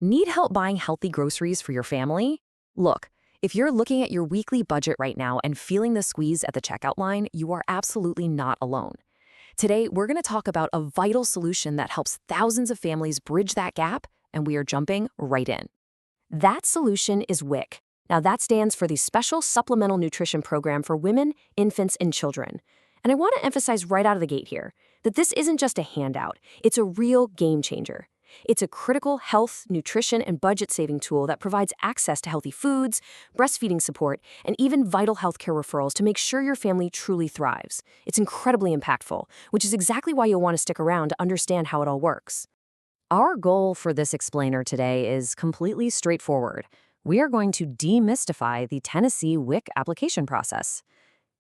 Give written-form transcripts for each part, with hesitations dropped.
Need help buying healthy groceries for your family? Look, if you're looking at your weekly budget right now and feeling the squeeze at the checkout line, you are absolutely not alone. Today, we're going to talk about a vital solution that helps thousands of families bridge that gap, and we are jumping right in. That solution is WIC. Now, that stands for the Special Supplemental Nutrition Program for Women, Infants, and Children. And I want to emphasize right out of the gate here that this isn't just a handout, it's a real game changer. It's a critical health, nutrition, and budget-saving tool that provides access to healthy foods, breastfeeding support, and even vital healthcare referrals to make sure your family truly thrives. It's incredibly impactful, which is exactly why you'll want to stick around to understand how it all works. Our goal for this explainer today is completely straightforward. We are going to demystify the Tennessee WIC application process.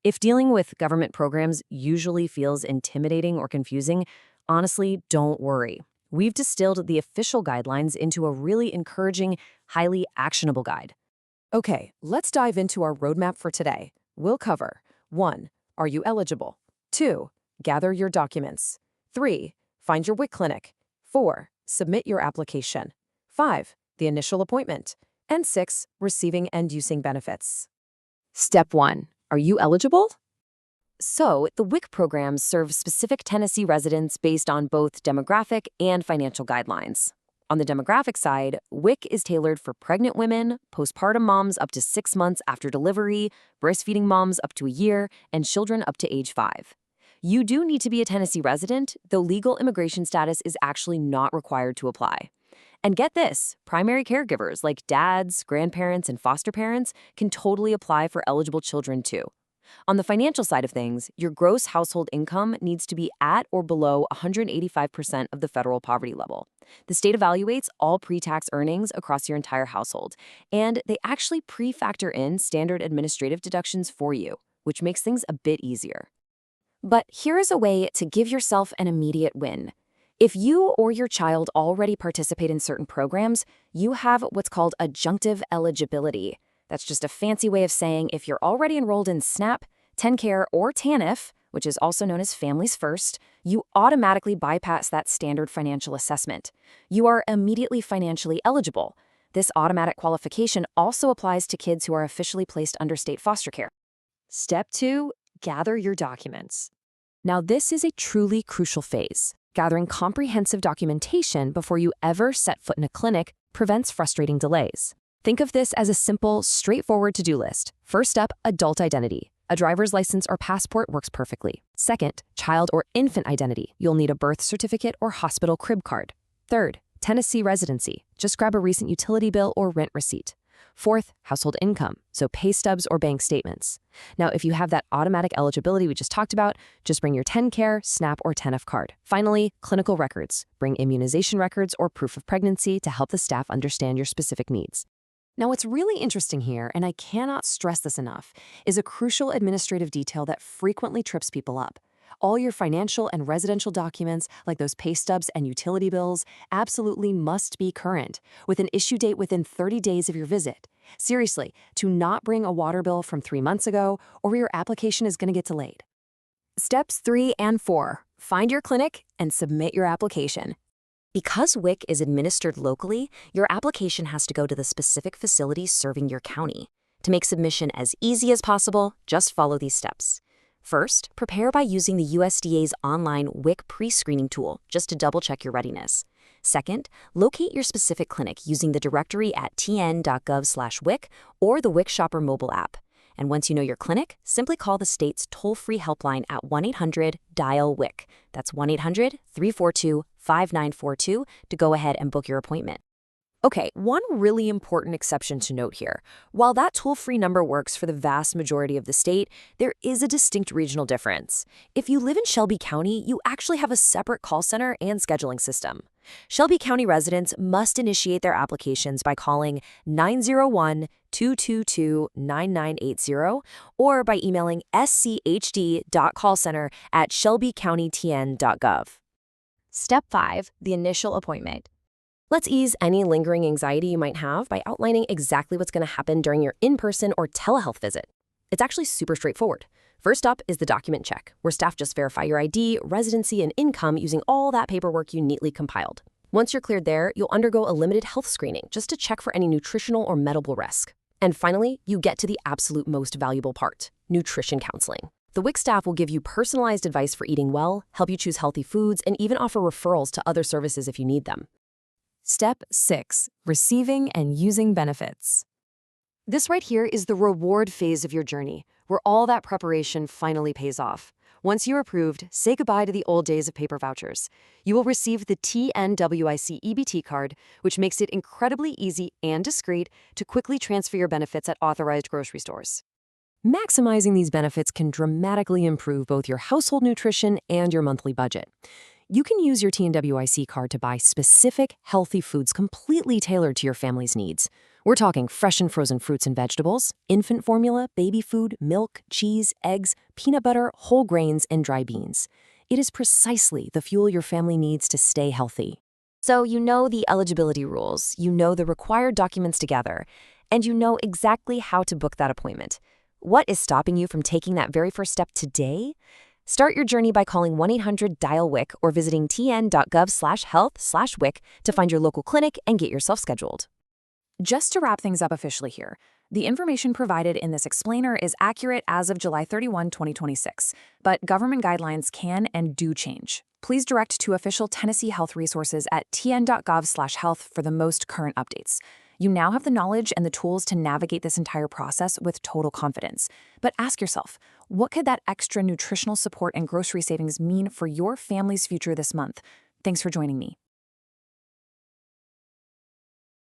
If dealing with government programs usually feels intimidating or confusing, honestly, don't worry. We've distilled the official guidelines into a really encouraging, highly actionable guide. Okay, let's dive into our roadmap for today. We'll cover 1. Are you eligible? 2. Gather your documents. 3. Find your WIC clinic. 4. Submit your application. 5. The initial appointment. And 6. Receiving and using benefits. Step 1. Are you eligible? So, the WIC programs serve specific Tennessee residents based on both demographic and financial guidelines. On the demographic side, WIC is tailored for pregnant women, postpartum moms up to 6 months after delivery, breastfeeding moms up to a year, and children up to age 5. You do need to be a Tennessee resident, though legal immigration status is actually not required to apply. And get this, primary caregivers like dads, grandparents, and foster parents can totally apply for eligible children too. On the financial side of things, your gross household income needs to be at or below 185% of the federal poverty level. The state evaluates all pre-tax earnings across your entire household, and they actually pre-factor in standard administrative deductions for you, which makes things a bit easier. But here is a way to give yourself an immediate win. If you or your child already participate in certain programs, you have what's called adjunctive eligibility. That's just a fancy way of saying if you're already enrolled in SNAP, TennCare, or TANF, which is also known as Families First, you automatically bypass that standard financial assessment. You are immediately financially eligible. This automatic qualification also applies to kids who are officially placed under state foster care. Step 2, gather your documents. Now, this is a truly crucial phase. Gathering comprehensive documentation before you ever set foot in a clinic prevents frustrating delays. Think of this as a simple, straightforward to-do list. First up, adult identity. A driver's license or passport works perfectly. Second, child or infant identity. You'll need a birth certificate or hospital crib card. Third, Tennessee residency. Just grab a recent utility bill or rent receipt. Fourth, household income, so pay stubs or bank statements. Now, if you have that automatic eligibility we just talked about, just bring your TennCare, SNAP, or TANF card. Finally, clinical records. Bring immunization records or proof of pregnancy to help the staff understand your specific needs. Now, what's really interesting here, and I cannot stress this enough, is a crucial administrative detail that frequently trips people up. All your financial and residential documents, like those pay stubs and utility bills, absolutely must be current, with an issue date within 30 days of your visit. Seriously, do not bring a water bill from 3 months ago, or your application is going to get delayed. Steps 3 and 4. Find your clinic and submit your application. Because WIC is administered locally, your application has to go to the specific facility serving your county. To make submission as easy as possible, just follow these steps. First, prepare by using the USDA's online WIC pre-screening tool just to double-check your readiness. Second, locate your specific clinic using the directory at tn.gov/WIC or the WIC Shopper mobile app. And once you know your clinic, simply call the state's toll-free helpline at 1-800-DIAL-WIC. That's 1-800-342-5942 to go ahead and book your appointment. Okay, one really important exception to note here. While that toll-free number works for the vast majority of the state, there is a distinct regional difference. If you live in Shelby County, you actually have a separate call center and scheduling system. Shelby County residents must initiate their applications by calling 901-222-9980 or by emailing schd.callcenter@shelbycountytn.gov. Step 5, the initial appointment. Let's ease any lingering anxiety you might have by outlining exactly what's going to happen during your in-person or telehealth visit. It's actually super straightforward. First up is the document check, where staff just verify your ID, residency, and income using all that paperwork you neatly compiled. Once you're cleared there, you'll undergo a limited health screening just to check for any nutritional or medical risk. And finally, you get to the absolute most valuable part, nutrition counseling. The WIC staff will give you personalized advice for eating well, help you choose healthy foods, and even offer referrals to other services if you need them. Step 6. Receiving and using benefits. This right here is the reward phase of your journey, where all that preparation finally pays off. Once you're approved, say goodbye to the old days of paper vouchers. You will receive the TNWIC EBT card, which makes it incredibly easy and discreet to quickly transfer your benefits at authorized grocery stores. Maximizing these benefits can dramatically improve both your household nutrition and your monthly budget. You can use your TNWIC card to buy specific, healthy foods completely tailored to your family's needs. We're talking fresh and frozen fruits and vegetables, infant formula, baby food, milk, cheese, eggs, peanut butter, whole grains, and dry beans. It is precisely the fuel your family needs to stay healthy. So you know the eligibility rules, you know the required documents to gather, and you know exactly how to book that appointment. What is stopping you from taking that very first step today? Start your journey by calling 1-800-DIAL-WIC or visiting tn.gov/health/WIC to find your local clinic and get yourself scheduled. Just to wrap things up officially here, the information provided in this explainer is accurate as of July 31, 2026, but government guidelines can and do change. Please direct to official Tennessee health resources at tn.gov/health for the most current updates. You now have the knowledge and the tools to navigate this entire process with total confidence. But ask yourself, what could that extra nutritional support and grocery savings mean for your family's future this month? Thanks for joining me.